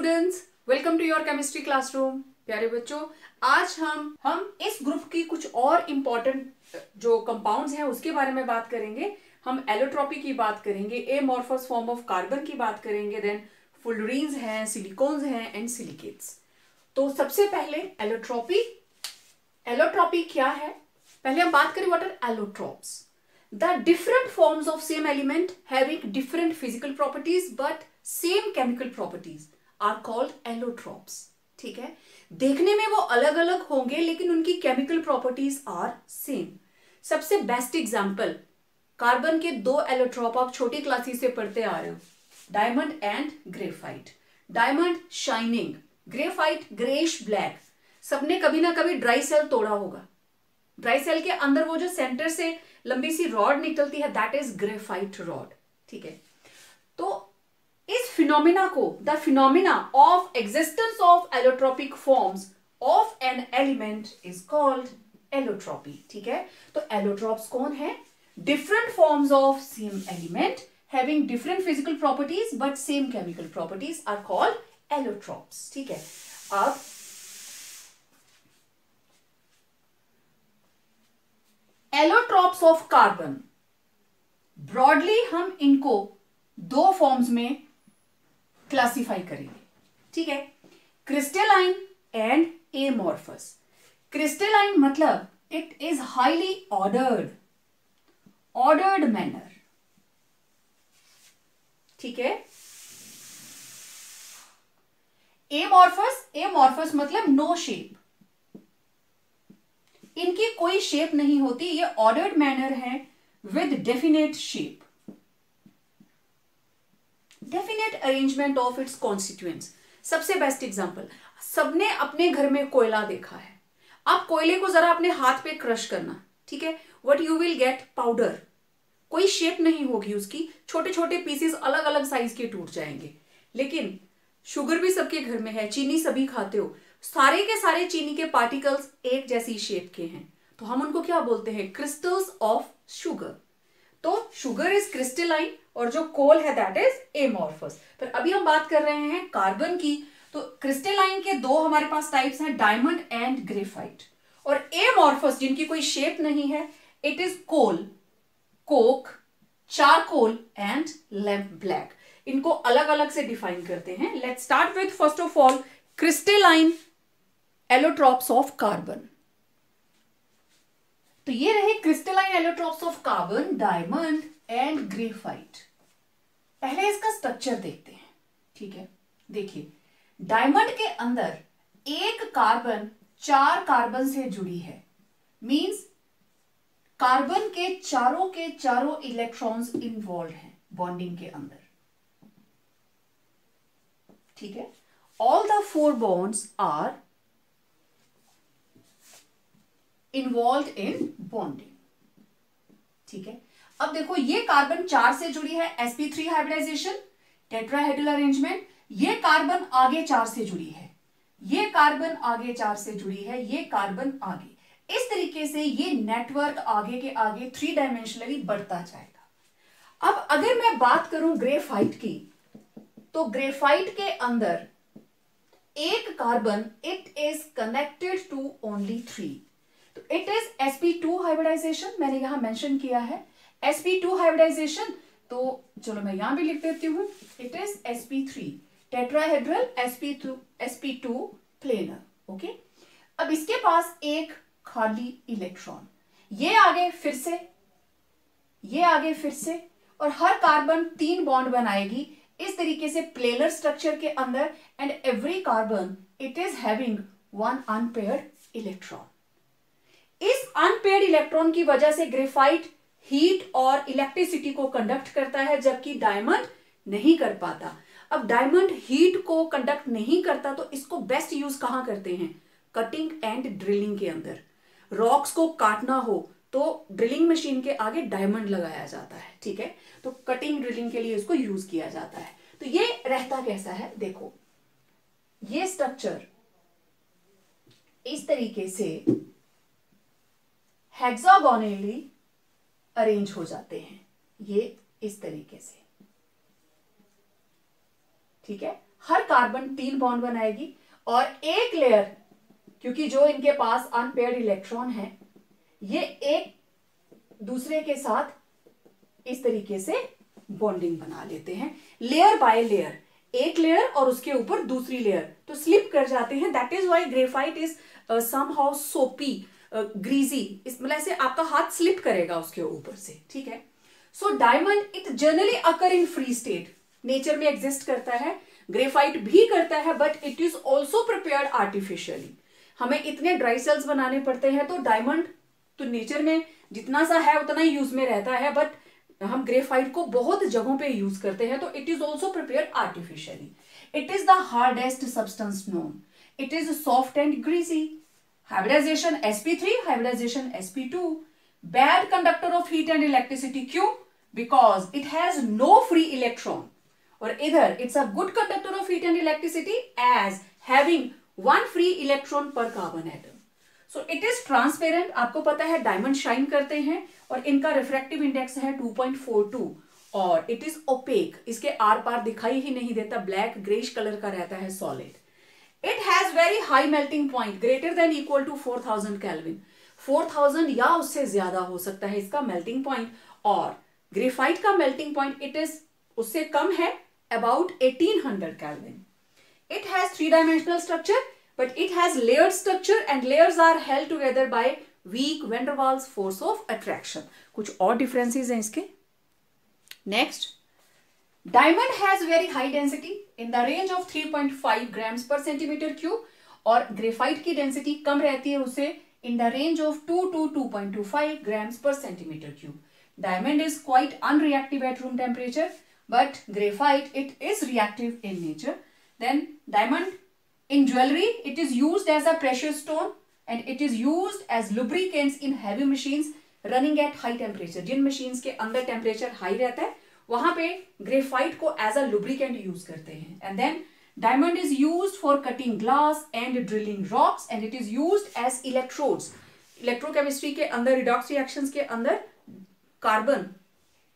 Students, welcome to your chemistry classroom. प्यारे बच्चों, आज हम इस ग्रुप की कुछ और इम्पोर्टेंट जो कंपाउंड्स हैं उसके बारे में बात करेंगे। हम एलोट्रॉपी की बात करेंगे, एमॉर्फस फॉर्म ऑफ कार्बन की बात करेंगे, देन फुलरीन्स हैं, सिलिकॉन्स हैं एंड सिलिकेट्स। तो सबसे पहले एलोट्रॉपी। एलोट्रॉपी क्या है? पहले हम बात करें what are allotropes. The different forms of same element having different physical properties but same chemical properties are called allotropes. ठीक है, देखने में वो अलग अलग होंगे लेकिन उनकी केमिकल प्रॉपर्टीज आर सेम। सबसे बेस्ट एग्जांपल, कार्बन के दो एलोट्रॉप आप छोटी क्लासेस से पढ़ते आ रहे हो, diamond and graphite. Diamond shining, graphite greyish black. सबने कभी ना कभी ड्राई सेल तोड़ा होगा। ड्राई सेल के अंदर वो जो सेंटर से लंबी सी रॉड निकलती है, दैट इज ग्रेफाइट रॉड। ठीक है, तो इस फिनोमिना को, the phenomena of existence of allotropic forms of an element is called allotropy. ठीक है, तो एलोट्रॉप्स कौन है? Different forms of same element having different physical properties but same chemical properties are called allotropes. ठीक है, अब allotropes of carbon, broadly हम इनको दो फॉर्म्स में क्लासिफाई करेंगे। ठीक है, क्रिस्टलाइन एंड एमॉर्फस। क्रिस्टलाइन मतलब it is highly ordered manner. ठीक है, एमॉर्फस मतलब नो शेप, इनकी कोई शेप नहीं होती, ये ऑर्डर्ड मैनर है with definite shape, definite arrangement of its constituents. सबसे बेस्ट एग्जांपल, सबने अपने घर में कोयला देखा है। आप कोयले को जरा अपने हाथ पे क्रश करना, ठीक है, what you will get? Powder. कोई शेप नहीं होगी उसकी, छोटे छोटे पीसेस अलग अलग साइज के टूट जाएंगे। लेकिन शुगर भी सबके घर में है, चीनी सभी खाते हो, सारे के सारे चीनी के पार्टिकल्स एक जैसी शेप के हैं, तो हम उनको क्या बोलते हैं? Crystals of sugar. तो शुगर इज क्रिस्टलाइन और जो कोल है दैट इज एमॉर्फस। पर अभी हम बात कर रहे हैं कार्बन की, तो क्रिस्टलाइन के दो हमारे पास टाइप्स हैं, डायमंड एंड ग्रेफाइट। और एमॉर्फस जिनकी कोई शेप नहीं है, it is coal, coke, charcoal and lamp black. इनको अलग अलग से डिफाइन करते हैं। Let's start with first of all crystalline allotropes of carbon. तो ये रहे crystalline allotropes of carbon, diamond and graphite. पहले इसका स्ट्रक्चर देखते हैं। ठीक है, देखिए, डायमंड के अंदर एक कार्बन चार कार्बन से जुड़ी है, मींस कार्बन के चारों इलेक्ट्रॉन्स इन्वॉल्व हैं बॉन्डिंग के अंदर। ठीक है, all the four bonds are involve in bonding. ठीक है, अब देखो, ये कार्बन चार से जुड़ी है, sp3 हाइब्रिडाइजेशन, टेट्राहेड्रल अरेंजमेंट। ये कार्बन आगे चार से जुड़ी है, ये कार्बन आगे चार से जुड़ी है, ये कार्बन आगे। इस तरीके से ये नेटवर्क आगे के आगे थ्री डायमेंशनली बढ़ता जाएगा। अब अगर मैं बात करूं ग्रेफाइट की, तो ग्रेफाइट के अंदर एक carbon, it is connected to only three, तो इट इज sp2 हाइब्रिडाइजेशन। मैंने यहां मेंशन किया है sp2 हाइब्रिडाइजेशन, तो चलो मैं यहां भी लिख देती हूं, it is sp3 tetrahedral sp2 planar. Okay, अब इसके पास एक खाली इलेक्ट्रॉन, ये आगे फिर से, ये आगे फिर से, और हर कार्बन तीन बॉन्ड बनाएगी इस तरीके से प्लेनर स्ट्रक्चर के अंदर, and every carbon it is having one unpaired electron. इस अनपेयर्ड इलेक्ट्रॉन की वजह से ग्रेफाइट हीट और इलेक्ट्रिसिटी को कंडक्ट करता है, जबकि डायमंड नहीं कर पाता। अब डायमंड हीट को कंडक्ट नहीं करता, तो इसको बेस्ट यूज कहां करते हैं? कटिंग एंड ड्रिलिंग के अंदर। रॉक्स को काटना हो तो ड्रिलिंग मशीन के आगे डायमंड लगाया जाता है। ठीक है, तो कटिंग ड्रिलिंग के लिए इसको यूज किया जाता है। तो ये रहता कैसा है? देखो, ये स्ट्रक्चर इस तरीके से हेक्सागोनली अरेंज हो जाते हैं, ये इस तरीके से। ठीक है, हर कार्बन 3 बॉन्ड बनाएगी और एक लेयर, क्योंकि जो इनके पास अनपेयर्ड इलेक्ट्रॉन है ये एक दूसरे के साथ इस तरीके से बॉन्डिंग बना लेते हैं, लेयर बाय लेयर, एक लेयर और उसके ऊपर दूसरी लेयर, तो स्लिप कर जाते हैं। That is why graphite is somehow सोपी, ग्रीजी, इस मतलब ऐसे आपका हाथ स्लिप करेगा उसके ऊपर से, ठीक है। So diamond it generally occur in free state, nature में एग्जिस्ट करता है, ग्रेफाइट भी करता है, but it is also prepared artificially. हमें इतने ड्राई सेल्स बनाने पड़ते हैं, तो डायमंड तो नेचर में जितना सा है उतना ही यूज में रहता है, बट हम ग्रेफाइट को बहुत जगहों पे यूज करते हैं, तो it is also prepared artificially. It is the hardest substance known, it is soft and greasy, hybridisation sp3, hybridisation sp2, bad conductor of heat and electricity, क्यों? Because it has no free electron, और इधर it's a good conductor of heat and electricity as having 1 free electron पर carbon atom. So it is transparent, आपको पता है diamond shine करते हैं और इनका रिफ्रैक्टिव इंडेक्स है 2.42, और इट इज ओपेक, इसके आर पार दिखाई ही नहीं देता, ब्लैक ग्रेश कलर का रहता है, solid. It has very high melting point, greater than equal to 4000 kelvin, 4000 या उससे ज्यादा हो सकता है इसका मेल्टिंग पॉइंट, और ग्रेफाइट का मेल्टिंग पॉइंट इट इज उससे कम है, about 1800 kelvin. It has 3-dimensional structure, but it has layered structure and layers are held together by weak van der Waals force of attraction. कुछ और differences हैं इसके. Next, diamond has very high density in the range of 3.5 grams per centimeter cube, और graphite की density कम रहती है उसे in the range of 2 to 2.25 grams per centimeter cube. Diamond is quite unreactive at room temperature, but graphite it is reactive in nature. Then diamond in jewelry it is used as a precious stone and it is used as lubricants in heavy machines running at high temperature. Jin machines के अंदर temperature high रहता है वहां पे graphite को as a lubricant use करते हैं. And then diamond is used for cutting glass and drilling rocks and it is used as electrodes. Electrochemistry के अंदर redox reactions के अंदर carbon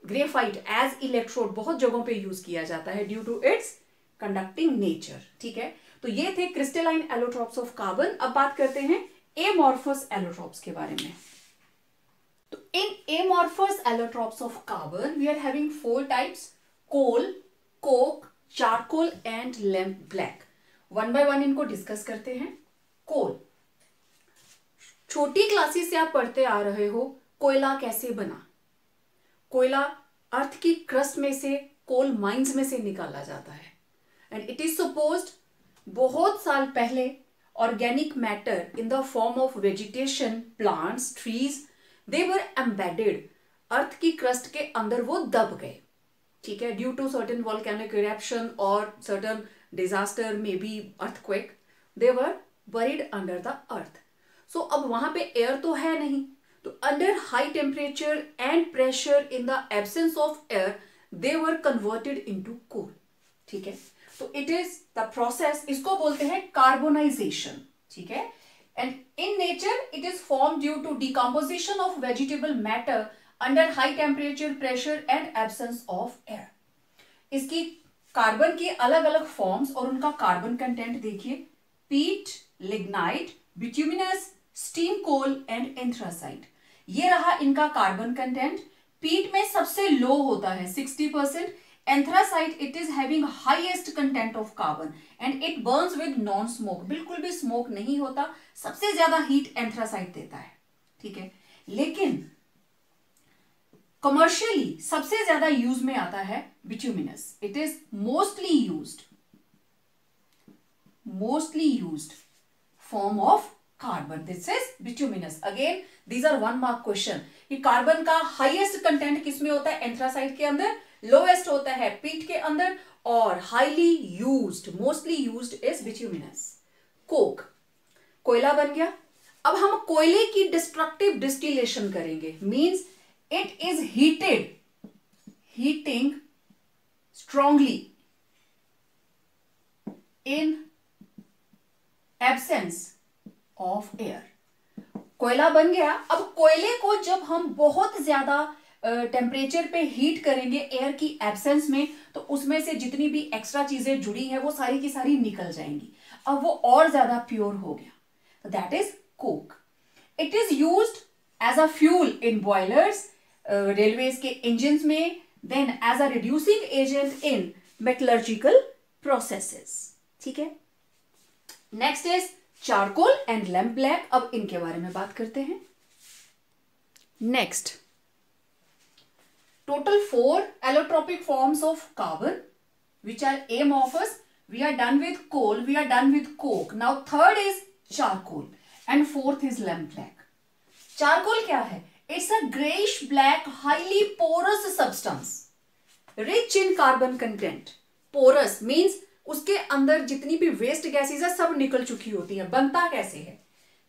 graphite as electrode बहुत जगहों पे use किया जाता है due to its conducting nature, ठीक है। तो ये थे क्रिस्टलाइन एलोट्रॉप्स ऑफ कार्बन। अब बात करते हैं एमॉर्फस एलोट्रॉप्स के बारे में। तो in amorphous allotropes of carbon we are having 4 types, coal, coke, charcoal and lamp black. 1 by 1 इनको डिस्कस करते हैं। कोल, छोटी क्लासेस से आप पढ़ते आ रहे हो कोयला कैसे बना। कोयला अर्थ की क्रस्ट में से, कोल माइंस में से निकाला जाता है। And it is supposed बहुत साल पहले organic matter in the form of vegetation, plants, trees, they were embedded. अर्थ की क्रस्ट के अंदर वो दब गए, ठीक है, due to certain volcanic eruption or certain disaster, maybe earthquake, they were buried under the earth. So अब वहां पे एयर तो है नहीं, तो under high temperature and pressure in the absence of air, they were converted into coal, ठीक है। तो इट इज द प्रोसेस, इसको बोलते हैं कार्बोनाइजेशन, ठीक है। And in nature it is form due to decomposition of vegetable matter under high temperature, pressure and absence of air. इसकी carbon की अलग अलग फॉर्म्स और उनका कार्बन कंटेंट देखिए, peat, lignite, bituminous, steam coal and anthracite. ये रहा इनका कार्बन कंटेंट। पीट में सबसे लो होता है 60%, anthracite it is having highest content of carbon and it Burns with non smoke, बिल्कुल भी स्मोक नहीं होता, सबसे ज्यादा हीट एंथ्रासाइट देता है, ठीक है। लेकिन कमर्शियली सबसे ज्यादा यूज में आता है bituminous, it is mostly used form of carbon, this is bituminous. Again these are 1 mark question कि कार्बन का हाईएस्ट कंटेंट किसमें होता है, एंथ्रासाइट के अंदर, लोएस्ट होता है पीट के अंदर, और highly used, mostly used is bituminous. Coke, कोयला बन गया। अब हम कोयले की डिस्ट्रक्टिव डिस्टिलेशन करेंगे, means it is heating strongly in absence of air. कोयला बन गया। अब कोयले को जब हम बहुत ज्यादा टेम्परेचर पे हीट करेंगे एयर की एब्सेंस में, तो उसमें से जितनी भी एक्स्ट्रा चीजें जुड़ी हैं वो सारी की सारी निकल जाएंगी, अब वो और ज्यादा प्योर हो गया, तो that is coke. It is used as a fuel in boilers, railways के इंजन में, then as a reducing agent in metallurgical processes. ठीक है, next is charcoal and lamp black. अब इनके बारे में बात करते हैं। Next, total 4 allotropic forms of carbon which are amorphous. We are done with coal, we are done with coke. Now third is charcoal and fourth is lamp black. Charcoal क्या है? It's a grayish black highly porous substance rich in carbon content. Porous means उसके अंदर जितनी भी waste gases है सब निकल चुकी होती है। बनता कैसे है?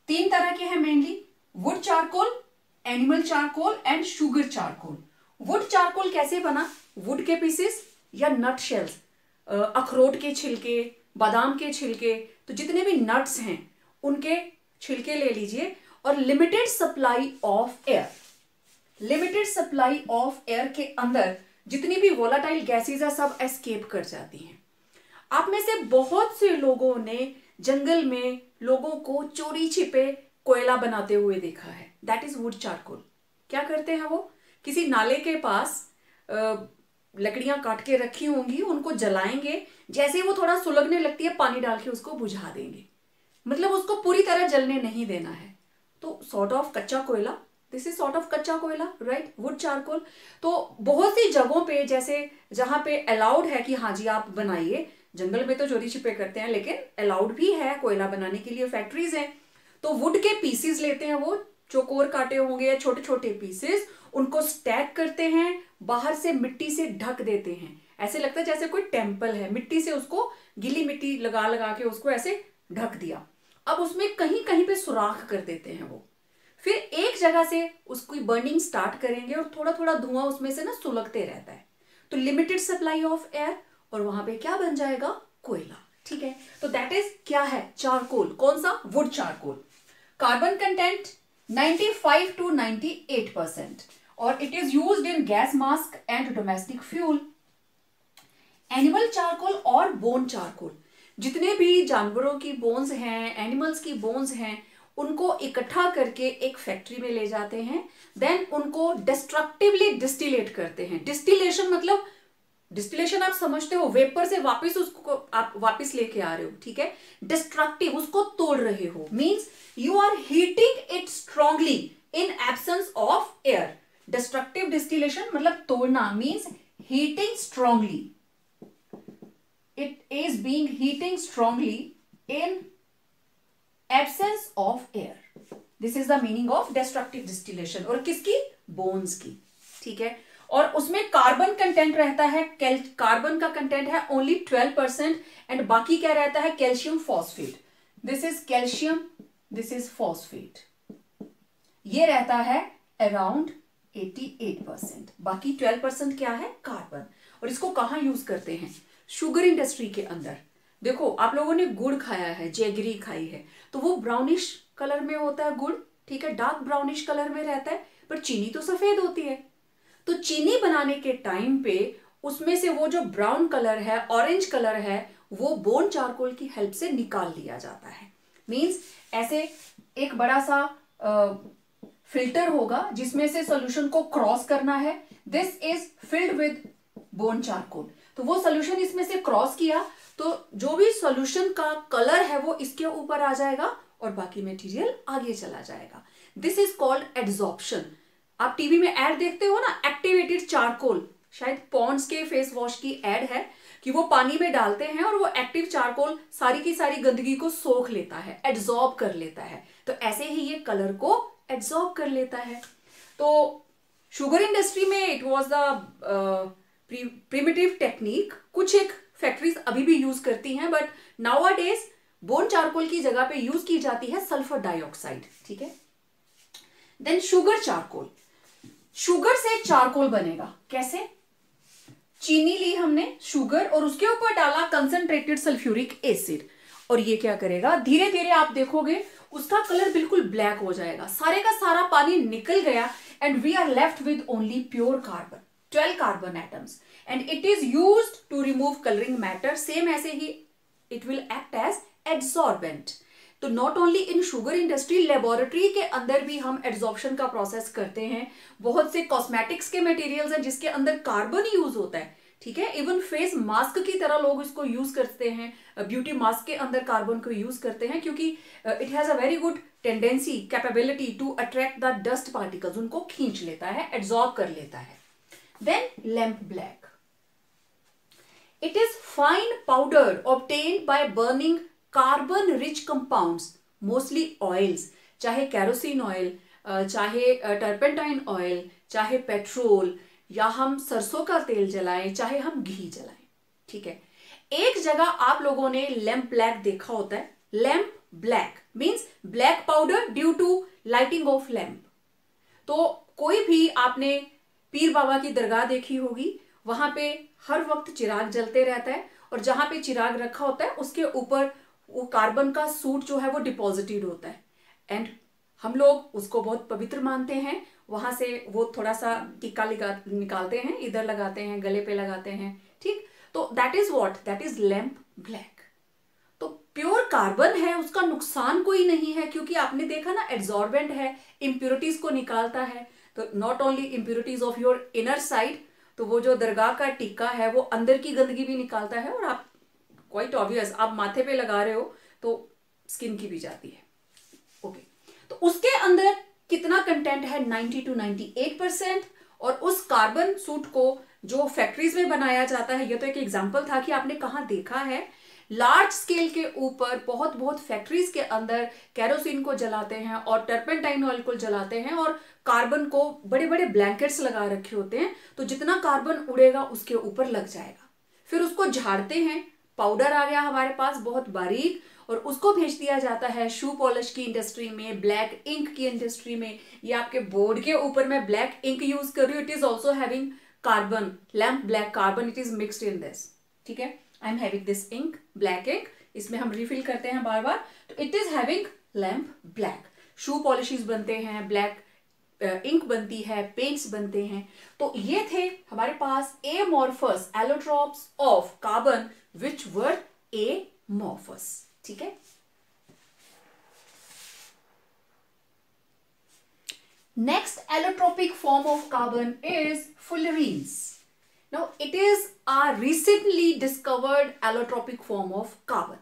3 तरह के हैं mainly, would charcoal, animal charcoal and sugar charcoal. Would charcoal कैसे बना? वुड के पीसेस या नट शेल्स, अखरोट के छिलके, बादाम के छिलके, तो जितने भी नट्स हैं उनके छिलके ले लीजिए, और limited supply of air, limited supply of air के अंदर जितनी भी वोलाटाइल गैसेज है सब एस्केप कर जाती हैं। आप में से बहुत से लोगों ने जंगल में लोगों को चोरी छिपे कोयला बनाते हुए देखा है, दैट इज वुड चारकोल। क्या करते हैं वो? किसी नाले के पास लकड़ियां काट के रखी होंगी, उनको जलाएंगे, जैसे वो थोड़ा सुलगने लगती है पानी डाल के उसको बुझा देंगे, मतलब उसको पूरी तरह जलने नहीं देना है। तो सॉर्ट ऑफ कच्चा कोयला, दिस इज सॉर्ट ऑफ कच्चा कोयला, राइट, वुड चारकोल। तो बहुत सी जगहों पे, जैसे जहां पे अलाउड है कि हाँ जी आप बनाइए, जंगल में तो चोरी छिपे करते हैं लेकिन अलाउड भी है कोयला बनाने के लिए, फैक्ट्रीज हैं, तो वुड के पीसेस लेते हैं, वो चौकोर काटे होंगे या छोटे छोटे पीसेस, उनको स्टैक करते हैं, बाहर से मिट्टी से ढक देते हैं, ऐसे लगता है जैसे कोई टेम्पल है, मिट्टी से उसको गिली मिट्टी लगा लगा के उसको ऐसे ढक दिया। अब उसमें कहीं कहीं पे सुराख कर देते हैं वो, फिर एक जगह से उसकी बर्निंग स्टार्ट करेंगे और थोड़ा थोड़ा धुआं उसमें से ना सुलगते रहता है, तो लिमिटेड सप्लाई ऑफ एयर, और वहां पे क्या बन जाएगा? कोयला। ठीक है, तो दैट इज क्या है? चारकोल। कौन सा? Would charcoal. Carbon content 95 to 98%, और it is used in gas mask and domestic fuel. Animal charcoal और बोन चारकोल, जितने भी जानवरों की बोन्स हैं, एनिमल्स की बोन्स हैं, उनको इकट्ठा करके एक फैक्ट्री में ले जाते हैं, देन उनको डिस्ट्रक्टिवली डिस्टिलेट करते हैं। डिस्टिलेशन मतलब, डिस्टिलेशन आप समझते हो, वेपर से वापस उसको आप वापस लेके आ रहे हो, ठीक है। डिस्ट्रक्टिव, उसको तोड़ रहे हो, means you are heating it strongly in absence of air. Destructive distillation मतलब तोड़ना, means heating strongly, it is being heating strongly in absence of air. This is the meaning of destructive distillation. और किसकी? Bones की, ठीक है। और उसमें carbon content रहता है, कार्बन का कंटेंट है ओनली 12%, एंड बाकी क्या रहता है? Calcium phosphate. This is calcium, this is phosphate, ये रहता है अराउंड 88%। बाकी 12% क्या है? कार्बन। और इसको कहां यूज करते हैं? शुगर इंडस्ट्री के अंदर। देखो आप लोगों ने गुड़ खाया है, जैगरी खाई है, तो वो ब्राउनिश कलर में होता है गुड़, ठीक है, डार्क ब्राउनिश कलर में रहता है, पर चीनी तो सफेद होती है। तो चीनी बनाने के टाइम पे उसमें से वो जो ब्राउन कलर है, ऑरेंज कलर है, वो बोन चारकोल की हेल्प से निकाल लिया जाता है। मींस ऐसे एक बड़ा सा फिल्टर होगा जिसमें से सॉल्यूशन को क्रॉस करना है, this is filled with bone charcoal. तो वो सॉल्यूशन इसमें से क्रॉस किया तो जो भी सॉल्यूशन का कलर है वो इसके ऊपर आ जाएगा और बाकी मटेरियल आगे चला जाएगा। This is called adsorption. आप टीवी में ऐड देखते हो ना, एक्टिवेटेड चारकोल, शायद पॉन्ड्स के फेस वॉश की ऐड है कि वो पानी में डालते हैं और वो एक्टिव चारकोल सारी की सारी गंदगी को सोख लेता है, एड्सॉर्ब कर लेता है। तो ऐसे ही ये कलर को एड्सॉर्ब कर लेता है। तो शुगर इंडस्ट्री में it was the primitive technique. कुछ एक फैक्ट्रीज अभी भी यूज करती हैं, बट नाउअडेज बोन चारकोल की जगह पे यूज की जाती है सल्फर डाइऑक्साइड, ठीक है। देन शुगर चारकोल, शुगर से चारकोल बनेगा कैसे? चीनी ली हमने, शुगर, और उसके ऊपर डाला कंसंट्रेटेड सल्फ्यूरिक एसिड, और ये क्या करेगा? धीरे धीरे आप देखोगे उसका कलर बिल्कुल ब्लैक हो जाएगा, सारे का सारा पानी निकल गया, and we are left with only pure carbon, 12 carbon atoms, and it is used to remove coloring matter. Same ऐसे ही it will act as adsorbent. तो not only in sugar industry, laboratory के अंदर भी हम एड्सॉर्प्शन का process करते हैं. बहुत से कॉस्मेटिक्स के मटेरियल्स हैं जिसके अंदर कार्बन यूज होता है. ठीक है, इवन फेस मास्क की तरह लोग इसको यूज करते हैं, ब्यूटी मास्क के अंदर कार्बन को यूज करते हैं क्योंकि it has a very good tendency, capability to attract the dust particles, उनको खींच लेता है, एब्जॉर्ब कर लेता है. Then lamp black, it is fine powder obtained by burning carbon rich compounds, mostly oils, चाहे कैरोसिन ऑयल, चाहे टर्पेंटाइन ऑयल, चाहे पेट्रोल, या हम सरसों का तेल जलाएं, चाहे हम घी जलाएं. ठीक है, एक जगह आप लोगों ने लैम्प ब्लैक देखा होता है. Lamp black means black powder due to lighting of lamp. तो कोई भी आपने पीर बाबा की दरगाह देखी होगी, वहां पे हर वक्त चिराग जलते रहता है और जहां पे चिराग रखा होता है उसके ऊपर वो कार्बन का सूट जो है वो डिपॉजिटेड होता है, एंड हम लोग उसको बहुत पवित्र मानते हैं. वहां से वो थोड़ा सा टीका निकालते हैं, इधर लगाते हैं, गले पे लगाते हैं. ठीक, तो that is what, that is lamp black. तो प्योर कार्बन है, उसका नुकसान कोई नहीं है क्योंकि आपने देखा ना एब्जॉर्बेंट है, इंप्योरिटीज को निकालता है. तो not only impurities of your inner side, तो वो जो दरगाह का टीका है वो अंदर की गंदगी भी निकालता है, और आप क्वाइट ऑब्वियस आप माथे पे लगा रहे हो तो स्किन की भी जाती है. ओके, तो उसके अंदर कितना कंटेंट है, 90 to 98%. और उस कार्बन सूट को जो फैक्ट्रीज में बनाया जाता है, ये तो एक एग्जांपल था कि आपने कहाँ देखा है, लार्ज स्केल के ऊपर बहुत बहुत फैक्ट्रीज के अंदर कैरोसिन को जलाते हैं और टर्पेंटाइन ऑयल को जलाते हैं और कार्बन को बड़े बड़े ब्लैंकेट्स लगा रखे होते हैं. तो जितना कार्बन उड़ेगा उसके ऊपर लग जाएगा, फिर उसको झाड़ते हैं, पाउडर आ गया हमारे पास बहुत बारीक, और उसको भेज दिया जाता है शू पॉलिश की इंडस्ट्री में, ब्लैक इंक की इंडस्ट्री में. ये आपके बोर्ड के ऊपर मैं ब्लैक इंक यूज कर रही हूँ, it is also having carbon, lamp black carbon, it is mixed in this. ठीक है, I am having this ink, black ink, इसमें हम रिफिल करते हैं बार बार, तो it is having lamp black. Shoe polishes बनते हैं, ब्लैक इंक बनती है, पेंट्स बनते हैं. तो ये थे हमारे पास amorphous allotropes of carbon which were amorphous. ठीक है, next allotropic form of carbon is fullerenes. Now it is a recently discovered allotropic form of carbon.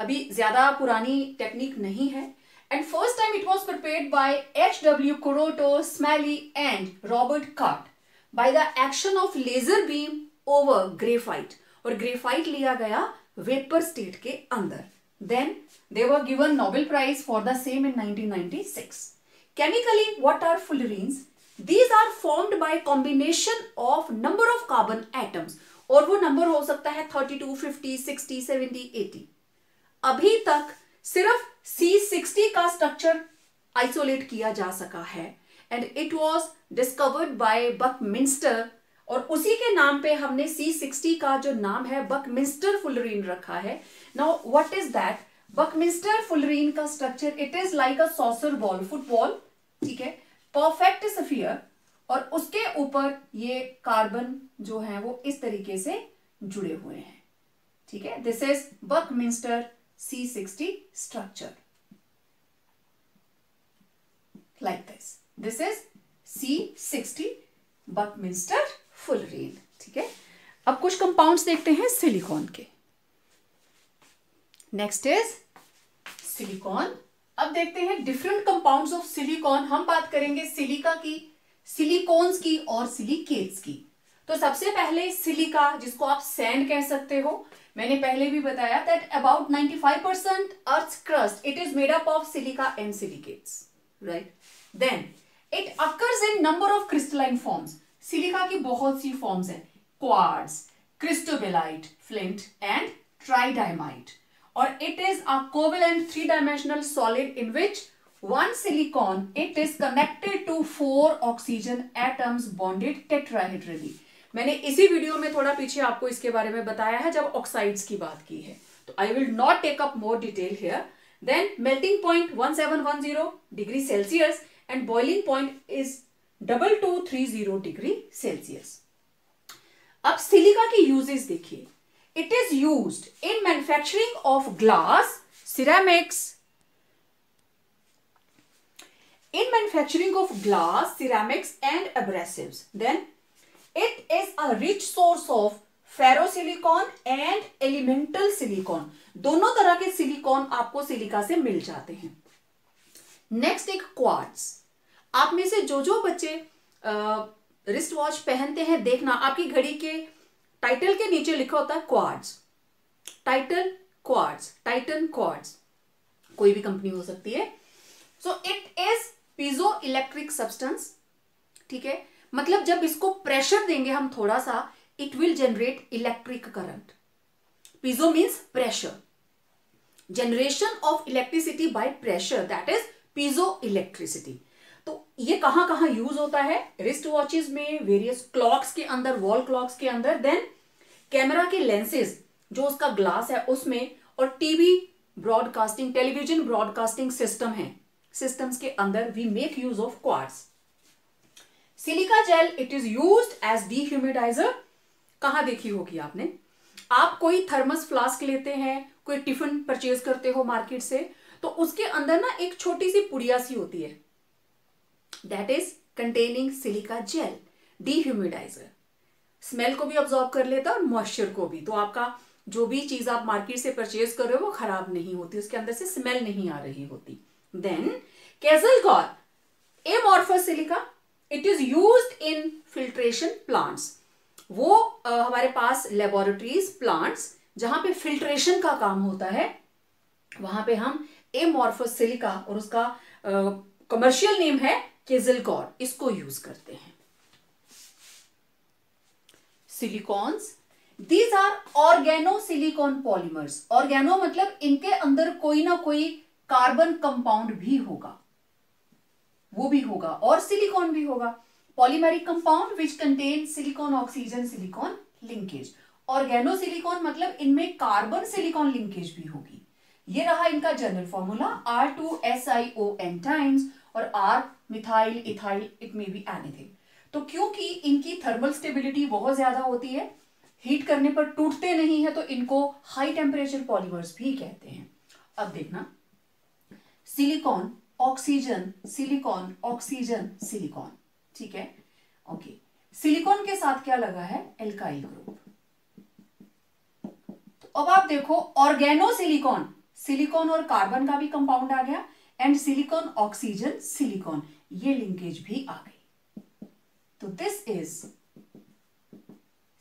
अभी ज्यादा पुरानी टेक्निक नहीं है, and first time it was prepared by H.W. Kuroto, Smalley and Robert Cart by the action of laser beam over graphite. और graphite लिया गया vapour state के अंदर. Then they were given Nobel Prize for the same in 1996. Chemically, what are fullerenes? These are formed by combination of number of carbon atoms. और वो number हो सकता है 32, 50, 60, 70, 80. अभी तक सिर्फ C60 का स्ट्रक्चर आइसोलेट किया जा सका है, and it was discovered by Buckminster, और उसी के नाम पे हमने C60 का जो नाम है बकमिंस्टर फुलरीन रखा है. Now what is that? Buckminster fullerene का structure, it is like a saucer ball, football. ठीक है, परफेक्ट स्फीयर, और उसके ऊपर ये कार्बन जो है वो इस तरीके से जुड़े हुए हैं. ठीक है, this is Buckminster C60 structure like this. This is C60 Buckminster fullerene. ठीक है, अब कुछ कंपाउंड्स देखते हैं सिलिकॉन के. Next is silicon. अब देखते हैं डिफरेंट कंपाउंड्स ऑफ सिलिकॉन. हम बात करेंगे सिलिका की, सिलिकॉन्स की और सिलिकेट्स की. तो सबसे पहले सिलिका, जिसको आप सैंड कह सकते हो. मैंने पहले भी बताया that about 95% earth's crust it is made up of silica and silicates, right. Then it occurs in number of crystalline forms. Silica की बहुत सी फॉर्म्स हैं, quartz, cristobalite, flint and tridymite. और it is a covalent 3-dimensional solid in which one silicon it is connected to 4 oxygen atoms bonded tetrahedrally. मैंने इसी video में थोड़ा पीछे आपको इसके बारे में बताया है जब ऑक्साइड्स की बात की है, तो I will not take up more detail here. Then melting point 1710 degree Celsius and boiling point is 2230 degree Celsius. अब सिलिका की यूजेस देखिए। It is used in manufacturing of glass, ceramics, in manufacturing of glass, ceramics and abrasives. Then it is a rich source of ferrosilicon and elemental silicon. दोनों तरह के silicon आपको silica से मिल जाते हैं। नेक्स्ट एक क्वार्ट्ज। आप में से जो बच्चे रिस्ट वॉच पहनते हैं, देखना आपकी घड़ी के टाइटल के नीचे लिखा होता है quartz, title quartz, Titan quartz, कोई भी कंपनी हो सकती है। सो it is piezo electric substance, ठीक है, मतलब जब इसको प्रेशर देंगे हम थोड़ा सा, it will generate electric current. Piezo means pressure, generation of electricity by pressure, that is piezo electricity. तो ये कहां कहां यूज होता है? रिस्ट वॉचेस में, वेरियस क्लॉक्स के अंदर, वॉल क्लॉक्स के अंदर, देन कैमरा के लेंसेज जो उसका ग्लास है उसमें, और TV broadcasting, television broadcasting system है, सिस्टम्स के अंदर we make use of quartz. Silica gel it is used as dehumidiser. कहां देखी होगी आपने? आप कोई थर्मस फ्लास्क लेते हैं, कोई टिफिन परचेज करते हो मार्केट से, तो उसके अंदर ना एक छोटी सी पुड़िया सी होती है, that is containing silica gel, dehumidiser. Smell को भी ऑब्जॉर्व कर लेता है और मॉइस्चर को भी, तो आपका जो भी चीज आप मार्केट से परचेज कर रहे हो वो खराब नहीं होती, उसके अंदर से स्मेल नहीं आ रही होती। Then Kazalgor amorphous silica, it is used in filtration plants. वो हमारे पास लेबोरेटरीज, प्लांट्स जहां पे फिल्ट्रेशन का काम होता है, वहां पे हम amorphous silica, और उसका कमर्शियल नेम है Kazalgor, इसको यूज करते हैं। Silicones, these are organosilicon polymers. Organo मतलब इनके अंदर कोई ना कोई कार्बन कंपाउंड भी होगा, वो भी होगा, और सिलिकॉन भी होगा। Polymeric compound which contain silicon oxygen silicon linkage. Organo silicon मतलब इनमें कार्बन सिलिकॉन लिंकेज भी होगी। ये रहा इनका जनरल फॉर्मूला, R2SiO टाइम्स, और R methyl ethyl, it may be anything. तो क्योंकि इनकी थर्मल स्टेबिलिटी बहुत ज्यादा होती है, हीट करने पर टूटते नहीं है, तो इनको हाई टेम्परेचर पॉलीमर्स भी कहते हैं। अब देखना, silicon oxygen silicon oxygen silicon, ठीक है, ओके। सिलिकॉन के साथ क्या लगा है? Alkyl group. तो अब आप देखो, ऑर्गेनो सिलिकॉन, सिलिकॉन और कार्बन का भी कंपाउंड आ गया, एंड सिलिकॉन ऑक्सीजन सिलिकॉन, ये लिंकेज भी आ गई। तो this is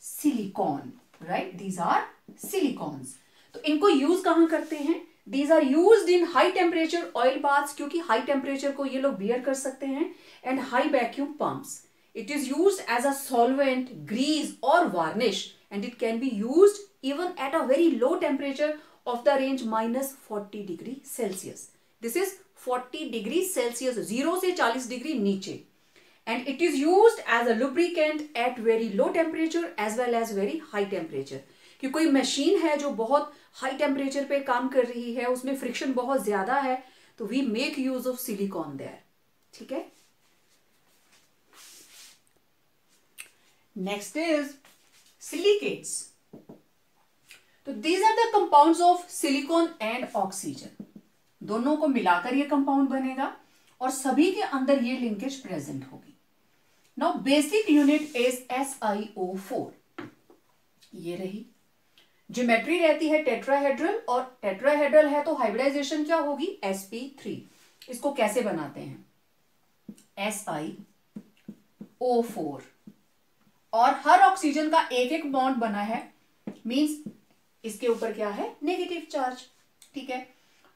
silicon, right, these are silicones. तो इनको यूज कहां करते हैं? These are used in high temperature oil baths, क्योंकि हाई टेम्परेचर को ये लोग बियर कर सकते हैं, and high vacuum pumps. It is used as a solvent, grease और varnish, and it can be used even at a very low temperature of the range -40 degree Celsius. This is 40 degree Celsius, 0 से 40 degree नीचे, and it is used as a lubricant at very low temperature as well as very high temperature. कि कोई machine है जो बहुत high temperature पे काम कर रही है, उसमें फ्रिक्शन बहुत ज्यादा है, तो we make use of silicon there, ठीक है। Next is silicates. तो these are the compounds of silicon and oxygen, दोनों को मिलाकर ये कंपाउंड बनेगा, और सभी के अंदर ये लिंकेज प्रेजेंट होगी। Now basic unit is SiO4, ये रही। ज्योमेट्री रहती है टेट्राहेड्रल, और टेट्राहेड्रल है तो हाइब्रिडाइजेशन क्या होगी? sp3। इसको कैसे बनाते हैं? SiO4, और हर ऑक्सीजन का एक एक बॉन्ड बना है, मींस इसके ऊपर क्या है? नेगेटिव चार्ज, ठीक है।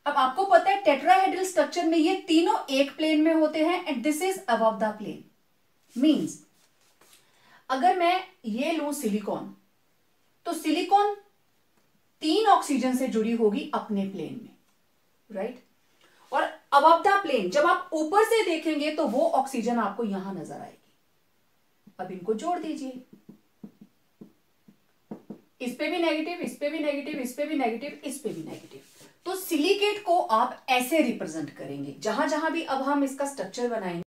अब आपको पता है टेट्राहेड्रल स्ट्रक्चर में ये तीनों एक प्लेन में होते हैं, and this is above the plane. Means अगर मैं ये लूं सिलिकॉन, तो सिलिकॉन 3 ऑक्सीजन से जुड़ी होगी अपने प्लेन में, राइट। और अबव द प्लेन जब आप ऊपर से देखेंगे तो वो ऑक्सीजन आपको यहां नजर आएगी। अब इनको जोड़ दीजिए, इस पे भी नेगेटिव, इस पे भी नेगेटिव, इस पे भी नेगेटिव, इस पे भी नेगेटिव। तो सिलिकेट को आप ऐसे रिप्रेजेंट करेंगे, जहां जहां भी अब हम इसका स्ट्रक्चर बनाएंगे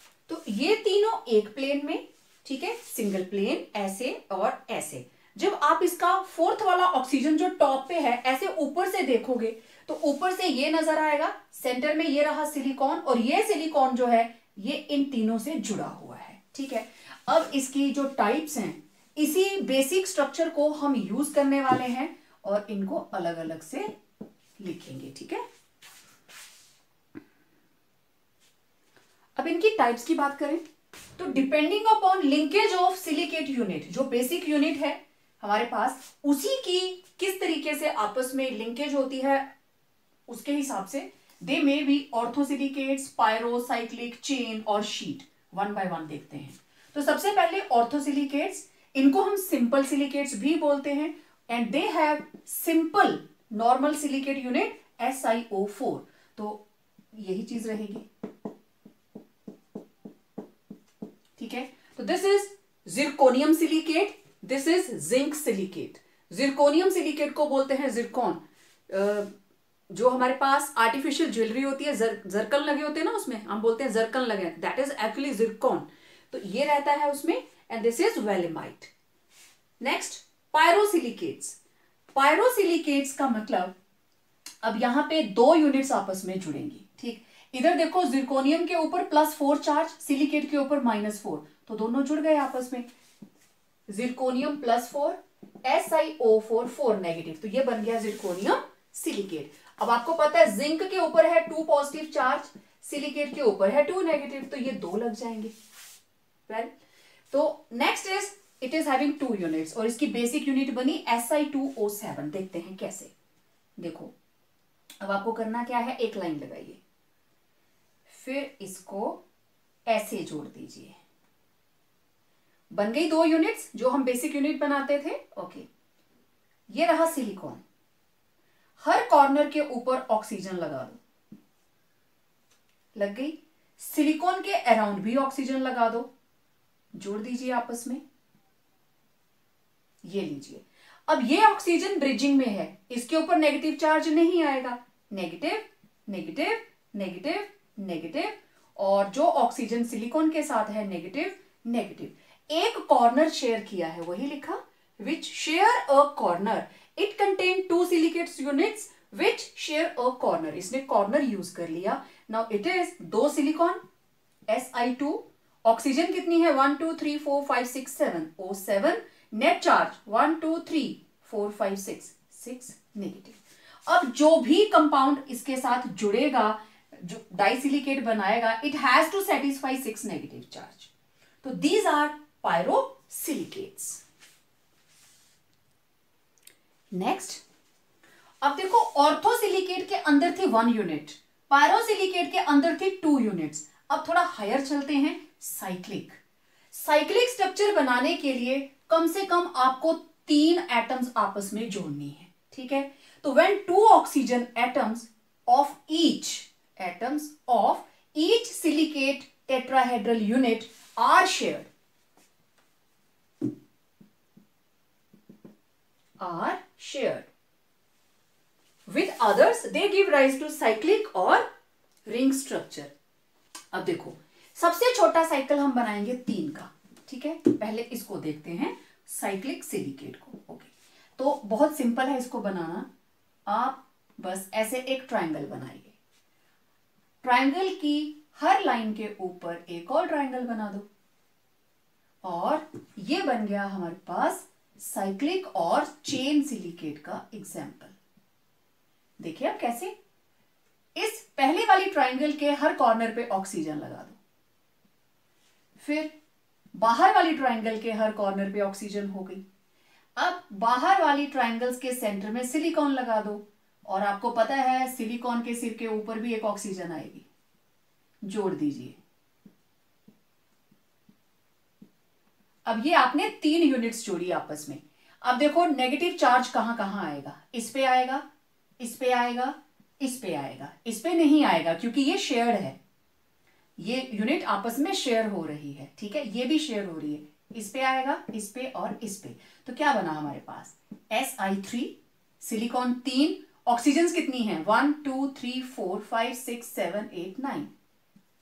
ये तीनों एक प्लेन में, ठीक है, सिंगल प्लेन, ऐसे और ऐसे। जब आप इसका फोर्थ वाला ऑक्सीजन जो टॉप पे है ऐसे ऊपर से देखोगे तो ऊपर से ये नजर आएगा, सेंटर में ये रहा सिलिकॉन, और ये सिलिकॉन जो है ये इन तीनों से जुड़ा हुआ है, ठीक है। अब इसकी जो टाइप्स हैं, इसी बेसिक स्ट्रक्चर को हम यूज करने वाले हैं और इनको अलग अलग से लिखेंगे, ठीक है। अब इनकी टाइप्स की बात करें तो depending upon linkage of silicate unit, जो बेसिक यूनिट है हमारे पास, उसी की किस तरीके से आपस में लिंकेज होती है उसके हिसाब से they may be orthosilicates, pyro, cyclic, chain और शीट। वन बाय वन देखते हैं। तो सबसे पहले ऑर्थोसिलिकेट्स, इनको हम सिंपल सिलिकेट्स भी बोलते हैं, and they have simple normal silicate unit SiO4। तो यही चीज रहेगी, ठीक है। तो this is zirconium silicate, this is zinc silicate. Zirconium silicate को बोलते हैं जिरकॉन। जो हमारे पास आर्टिफिशियल ज्वेलरी होती है, जरकन लगे होते हैं ना, उसमें हम बोलते हैं जरकन लगे, दैट इज एक्चुअली जिरकॉन। तो ये रहता है उसमें, एंड दिस इज वेलेमाइट। नेक्स्ट पायरोसिलिकेट्स। पायरोसिलिकेट्स का मतलब, अब यहां पे दो यूनिट्स आपस में जुड़ेंगी, ठीक। इधर देखो जिरकोनियम के ऊपर +4 चार्ज, सिलिकेट के ऊपर -4, तो दोनों जुड़ गए आपस में। जिरकोनियम +4, SiO4 4 नेगेटिव, तो ये बन गया जिरकोनियम सिलिकेट। अब आपको पता है जिंक के ऊपर है 2 पॉजिटिव चार्ज, सिलिकेट के ऊपर है 2 नेगेटिव, तो ये 2 लग जाएंगे। वेल, तो next is it is having 2 units, और इसकी बेसिक यूनिट बनी Si2O7। देखते हैं कैसे। देखो अब आपको करना क्या है, एक लाइन लगाइए, फिर इसको ऐसे जोड़ दीजिए, बन गई 2 यूनिट्स जो हम बेसिक यूनिट बनाते थे। ओके, ये रहा सिलिकॉन, हर कॉर्नर के ऊपर ऑक्सीजन लगा दो, लग गई। सिलिकॉन के अराउंड भी ऑक्सीजन लगा दो, जोड़ दीजिए आपस में, ये लीजिए। अब ये ऑक्सीजन ब्रिजिंग में है, इसके ऊपर नेगेटिव चार्ज नहीं आएगा, नेगेटिव नेगेटिव नेगेटिव नेगेटिव, और जो ऑक्सीजन सिलिकॉन के साथ है नेगेटिव नेगेटिव। एक कॉर्नर शेयर किया है, वही लिखा, which share a corner, it contain 2 silicates units which share a corner. इसने कॉर्नर यूज कर लिया। Now it is 2 silicon Si2, oxygen कितनी है 1 2 3 4 5 6 7, O7, नेट चार्ज 1 2 3 4 5 6 नेगेटिव। अब जो भी कंपाउंड इसके साथ जुड़ेगा, जो डाइसिलिकेट बनाएगा, it has to satisfy 6 negative charge. तो दीज आर पायरोसिलिकेट्स। नेक्स्ट, अब देखो ऑर्थोसिलिकेट के अंदर थी 1 यूनिट, पायरोसिलिकेट के अंदर थी 2 यूनिट्स। अब थोड़ा हायर चलते हैं, साइक्लिक। साइक्लिक स्ट्रक्चर बनाने के लिए कम से कम आपको 3 एटम्स आपस में जोड़नी है, ठीक है। तो when 2 oxygen atoms of each silicate tetrahedral unit are shared with others, they give rise to cyclic और रिंग स्ट्रक्चर। अब देखो सबसे छोटा साइकिल हम बनाएंगे 3 का, ठीक है। पहले इसको देखते हैं, साइक्लिक सिलिकेट को। ओके, तो बहुत सिंपल है इसको बनाना। आप बस ऐसे एक ट्रायंगल बनाइए, ट्रायंगल की हर लाइन के ऊपर एक और ट्रायंगल बना दो, और ये बन गया हमारे पास साइक्लिक और चेन सिलिकेट का एग्जाम्पल। देखिए अब कैसे, इस पहले वाली ट्रायंगल के हर कॉर्नर पे ऑक्सीजन लगा दो, फिर बाहर वाली ट्रायंगल के हर कॉर्नर पे ऑक्सीजन हो गई। अब बाहर वाली ट्रायंगल्स के सेंटर में सिलिकॉन लगा दो, और आपको पता है सिलिकॉन के सिर के ऊपर भी एक ऑक्सीजन आएगी, जोड़ दीजिए। अब ये आपने 3 यूनिट्स जोड़ी आपस में। अब देखो नेगेटिव चार्ज कहां कहां आएगा, इस पे आएगा, इस पे आएगा, इस पे आएगा, इस पे नहीं आएगा क्योंकि ये शेयर्ड है, ये यूनिट आपस में शेयर हो रही है, ठीक है। ये भी शेयर हो रही है, इस पे आएगा, इस पे और इस पे। तो क्या बना हमारे पास Si3, सिलिकॉन 3, ऑक्सीजन कितनी है 1 2 3 4 5 6 7 8 9,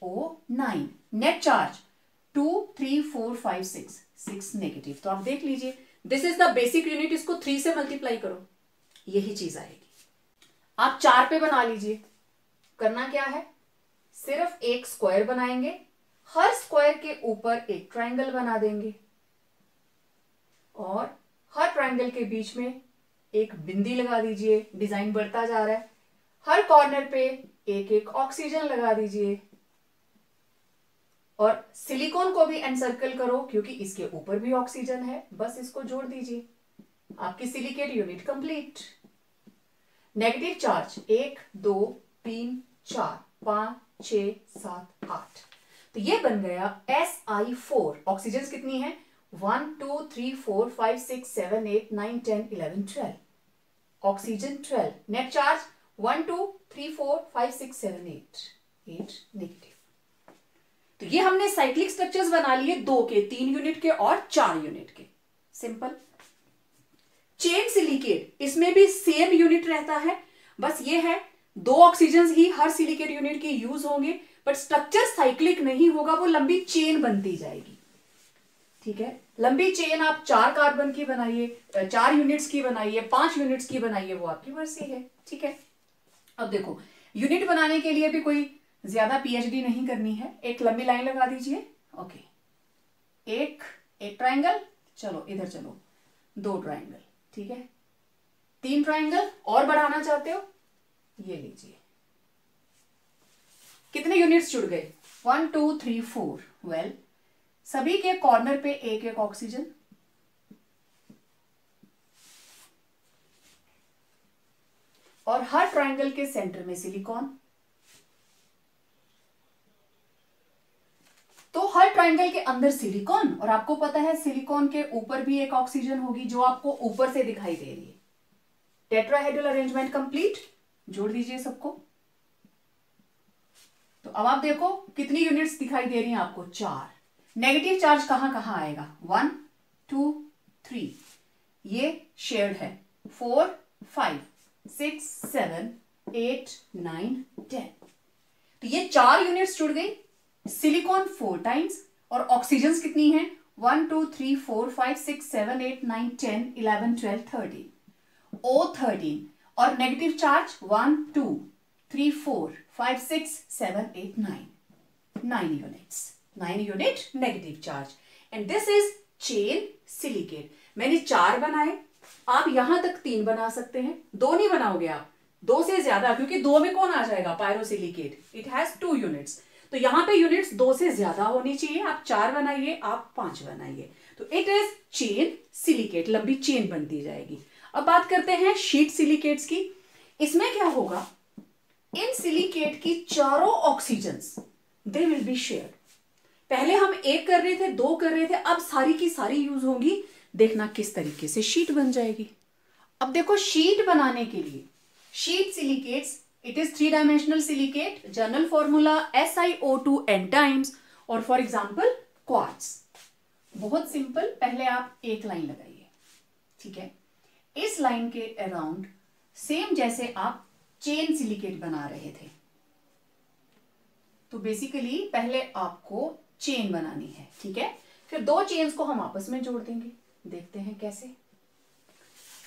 O9, नेट चार्ज 2, 3, 4, 5, 6, 6 नेगेटिव। तो आप देख लीजिए, this is the basic unit, इसको 3 से मल्टीप्लाई करो, यही चीज आएगी। आप 4 पे बना लीजिए। करना क्या है, सिर्फ एक स्क्वायर बनाएंगे, हर स्क्वायर के ऊपर एक ट्रायंगल बना देंगे और हर ट्रायंगल के बीच में एक बिंदी लगा दीजिए। डिजाइन बढ़ता जा रहा है। हर कॉर्नर पे एक एक ऑक्सीजन लगा दीजिए और सिलिकॉन को भी एनसर्कल करो क्योंकि इसके ऊपर भी ऑक्सीजन है, बस इसको जोड़ दीजिए। आपकी silicate unit complete. Negative charge 1, 2, 3, 4, 5, 6, 7, 8। तो ये बन गया Si4। ऑक्सीजन कितनी है, 1, 2, 3, 4, 5, 6, 7, 8, 9, 10, 11, 12। ऑक्सीजन 12। Net charge 1, 2, 3, 4, 5, 6, 7, 8 negative. तो ये हमने साइक्लिक स्ट्रक्चर्स बना लिए 2 के, 3 यूनिट के और 4 यूनिट के। सिंपल। चेन सिलिकेट, इसमें भी सेम यूनिट रहता है, बस ये है 2 ऑक्सीजन ही हर सिलिकेट यूनिट के यूज होंगे, बट स्ट्रक्चर साइक्लिक नहीं होगा, वो लंबी चेन बनती जाएगी। ठीक है, लंबी चेन आप 4 कार्बन की बनाइए, 4 यूनिट्स की बनाइए, 5 यूनिट्स की बनाइए, वो आपकी मर्जी है। ठीक है, अब देखो यूनिट बनाने के लिए भी कोई ज्यादा पीएचडी नहीं करनी है। एक लंबी लाइन लगा दीजिए। ओके, एक ट्रायंगल, चलो इधर चलो, 2 ट्रायंगल, ठीक है, 3 ट्रायंगल और बढ़ाना चाहते हो, ये लीजिए। कितने यूनिट्स जुड़ गए, 1, 2, 3, 4। वेल, सभी के कॉर्नर पे एक एक ऑक्सीजन, और हर ट्रायंगल के सेंटर में सिलिकॉन। तो हर ट्रायंगल के अंदर सिलिकॉन, और आपको पता है सिलिकॉन के ऊपर भी एक ऑक्सीजन होगी जो आपको ऊपर से दिखाई दे रही है। Tetrahedral arrangement complete. जोड़ दीजिए सबको। तो अब आप देखो कितनी यूनिट्स दिखाई दे रही हैं आपको, 4। नेगेटिव चार्ज कहां कहां आएगा, 1, 2, 3, ये शेयर्ड है, 4, 5, 6, 7, 8, 9, 10। तो ये 4 यूनिट्स जुड़ गई। सिलिकॉन 4 टाइम्स, और ऑक्सीजन कितनी है, 1, 2, 3, 4, 5, 6, 7, 8, 9, 10, 11, 12, 13। O13, और negative charge 1, 2, 3, 4, 5, 6, 7, 8, 9 units. 9 unit negative charge, and this is chain silicate. मैंने 4 बनाए, आप यहां तक 3 बना सकते हैं। 2 नहीं बनाओगे आप, 2 से ज्यादा, क्योंकि 2 में कौन आ जाएगा, पायरोसिलिकेट, इट हैज 2 यूनिट्स। तो यहां पे यूनिट्स 2 से ज्यादा होनी चाहिए। आप 4 बनाइए, आप 5 बनाइए, तो इट इज चेन सिलिकेट, लंबी चेन बनती जाएगी। अब बात करते हैं शीट सिलिकेट्स की। इसमें क्या होगा, इन सिलिकेट की चारों oxygens they will be shared. पहले हम 1 कर रहे थे, 2 कर रहे थे, अब सारी की सारी यूज होंगी। देखना किस तरीके से शीट बन जाएगी। अब देखो शीट बनाने के लिए, sheet silicates, it is 3 dimensional silicate. General formula SiO2 n times, और फॉर एग्जांपल क्वार्ट्ज। बहुत सिंपल, पहले आप एक लाइन लगाइए, ठीक है। इस लाइन के अराउंड सेम जैसे आप चेन सिलिकेट बना रहे थे, तो बेसिकली पहले आपको चेन बनानी है, ठीक है। फिर 2 चेन्स को हम आपस में जोड़ देंगे, देखते हैं कैसे।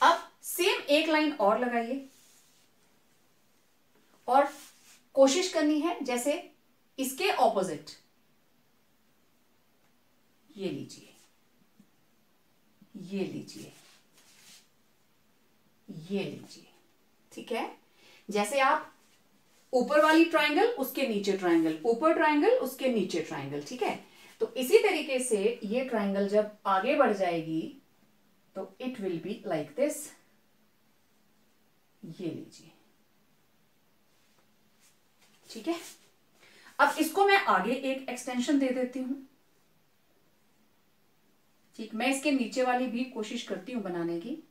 अब सेम एक लाइन और लगाइए, और कोशिश करनी है जैसे इसके ऑपोजिट, ये लीजिए, ये लीजिए, ये लीजिए, ठीक है। जैसे आप ऊपर वाली ट्रायंगल, उसके नीचे ट्रायंगल, ऊपर ट्रायंगल, उसके नीचे ट्रायंगल, ठीक है। तो इसी तरीके से ये ट्रायंगल जब आगे बढ़ जाएगी तो it will be like this, ये लीजिए, ठीक है। अब इसको मैं आगे एक एक्सटेंशन दे देती हूं, ठीक। मैं इसके नीचे वाली भी कोशिश करती हूं बनाने की।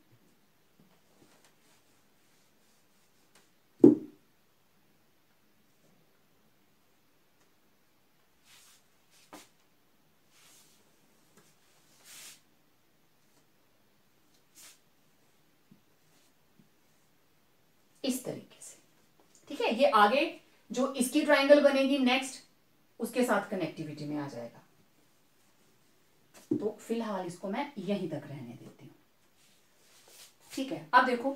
इस तरीके से, ठीक है। ये आगे जो इसकी ट्रायंगल बनेगी नेक्स्ट, उसके साथ कनेक्टिविटी में आ जाएगा। तो फिलहाल इसको मैं यहीं तक रहने देती हूं। ठीक है, अब देखो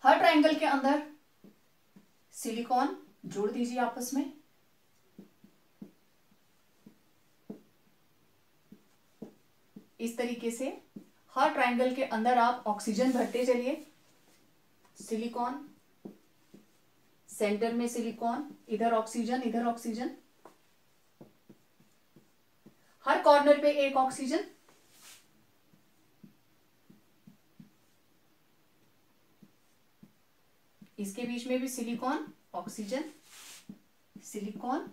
हर ट्रायंगल के अंदर सिलिकॉन जोड़ दीजिए आपस में। इस तरीके से हर ट्रायंगल के अंदर आप ऑक्सीजन भरते चलिए। सिलिकॉन, सेंटर में सिलिकॉन, इधर ऑक्सीजन, इधर ऑक्सीजन, हर कॉर्नर पे एक ऑक्सीजन। इसके बीच में भी सिलिकॉन, ऑक्सीजन, सिलिकॉन,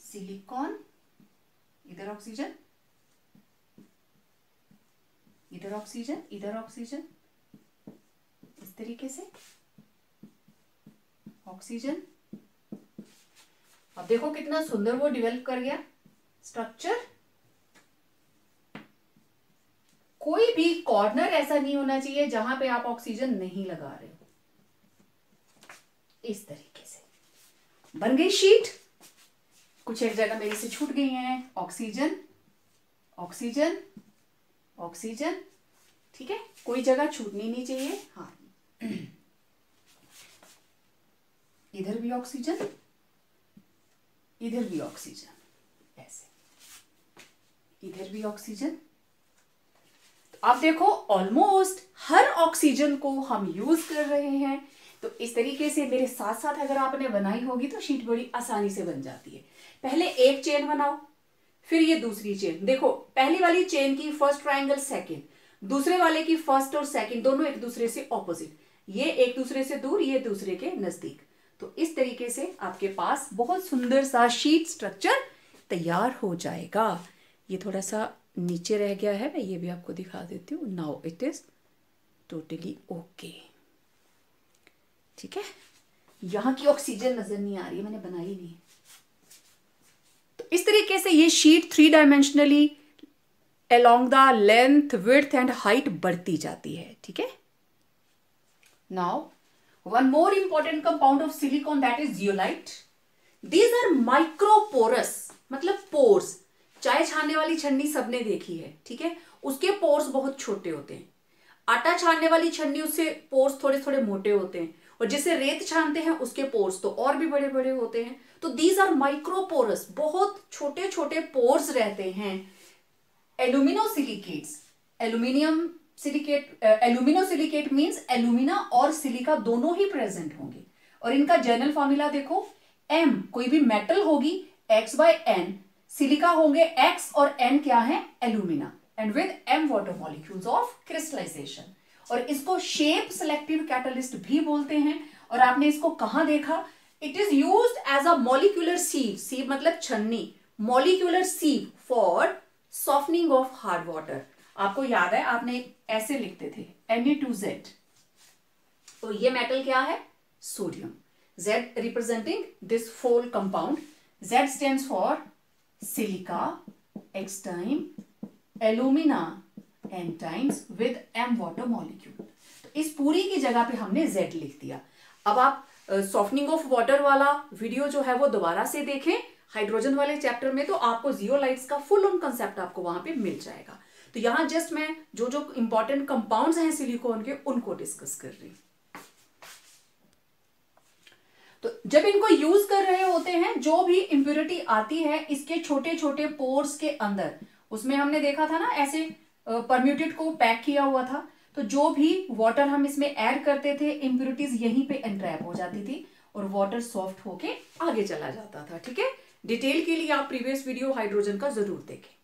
सिलिकॉन, इधर ऑक्सीजन, इधर ऑक्सीजन, इधर ऑक्सीजन, इस तरीके से ऑक्सीजन। अब देखो कितना सुंदर वो डेवलप कर गया स्ट्रक्चर। कोई भी कॉर्नर ऐसा नहीं होना चाहिए जहां पे आप ऑक्सीजन नहीं लगा रहे हो। इस तरीके से बन गई शीट। कुछ एक जगह मेरी से छूट गई हैं। Oxygen, oxygen, oxygen. ठीक है, कोई जगह छूटनी नहीं चाहिए। हाँ, इधर भी ऑक्सीजन, इधर भी ऑक्सीजन, ऐसे, इधर भी ऑक्सीजन। आप देखो ऑलमोस्ट हर ऑक्सीजन को हम यूज कर रहे हैं। तो इस तरीके से मेरे साथ साथ अगर आपने बनाई होगी तो शीट बड़ी आसानी से बन जाती है। पहले एक चेन बनाओ, फिर ये दूसरी चेन। देखो पहली वाली चेन की फर्स्ट ट्रायंगल सेकंड, दूसरे वाले की फर्स्ट और सेकंड दोनों एक दूसरे से ऑपोजिट, ये एक दूसरे से दूर, ये दूसरे के नजदीक। तो इस तरीके से आपके पास बहुत सुंदर सा शीट स्ट्रक्चर तैयार हो जाएगा। ये थोड़ा सा नीचे रह गया है, मैं ये भी आपको दिखा देती हूँ। Now it is totally okay. ठीक है, यहां की ऑक्सीजन नजर नहीं आ रही है, मैंने बनाई नहीं। तो इस तरीके से ये sheet 3 dimensionally along the length, width and height बढ़ती जाती है। ठीक है, now one more important compound of silicon, that is zeolite. These are microporous, मतलब pores। चाय छानने वाली छन्नी सबने देखी है, ठीक है, उसके पोर्स बहुत छोटे होते हैं। आटा छानने वाली छन्नी, उससे पोर्स थोड़े थोड़े मोटे होते हैं। और जिसे रेत छानते हैं उसके पोर्स तो और भी बड़े बड़े होते हैं। तो दीज आर माइक्रोपोरस, बहुत छोटे छोटे पोर्स रहते हैं। Aluminosilicates, aluminium silicate, aluminosilicate means alumina और सिलिका दोनों ही प्रेजेंट होंगे। और इनका जनरल फॉर्मूला देखो, M कोई भी मेटल होगी X/N, सिलिका होंगे X और N क्या है, alumina, and with M water molecules of crystallization. और इसको शेप सेलेक्टिव कैटलिस्ट भी बोलते हैं। और आपने इसको कहां देखा, it is used as a molecular sieve, sieve मतलब छन्नी, molecular sieve for softening of hard water. आपको याद है आपने ऐसे लिखते थे Na2Z। तो ये मेटल क्या है, sodium. Z representing this four compound, Z stands for silica, X time alumina, N times with M water molecule. तो इस पूरी की जगह पे हमने Z लिख दिया। अब आप सॉफ्टनिंग ऑफ वाटर वाला वीडियो जो है वो दोबारा से देखें हाइड्रोजन वाले चैप्टर में, तो आपको जियोलाइट्स का फुल ऑन कंसेप्ट आपको वहां पे मिल जाएगा। तो यहां जस्ट मैं जो जो इंपॉर्टेंट कंपाउंड्स हैं सिलिकॉन के उनको डिस्कस कर रही हूं। तो जब इनको यूज कर रहे होते हैं, जो भी इंप्योरिटी आती है इसके छोटे छोटे पोर्स के अंदर, उसमें हमने देखा था ना ऐसे परम्यूटेड को पैक किया हुआ था। तो जो भी वाटर हम इसमें ऐड करते थे, इंप्योरिटीज यहीं पे एंट्रैप हो जाती थी और वाटर सॉफ्ट होके आगे चला जाता था। ठीक है, डिटेल के लिए आप प्रीवियस वीडियो हाइड्रोजन का जरूर देखें।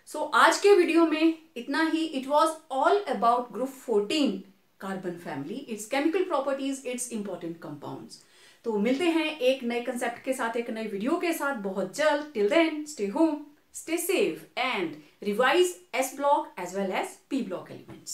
सो आज के वीडियो में इतना ही। It was all about group 14 carbon family, its chemical properties, its important compounds. तो मिलते हैं एक नए कंसेप्ट के साथ, एक नए वीडियो के साथ बहुत जल्द। Till then stay home, stay safe and revise S block as well as P block elements.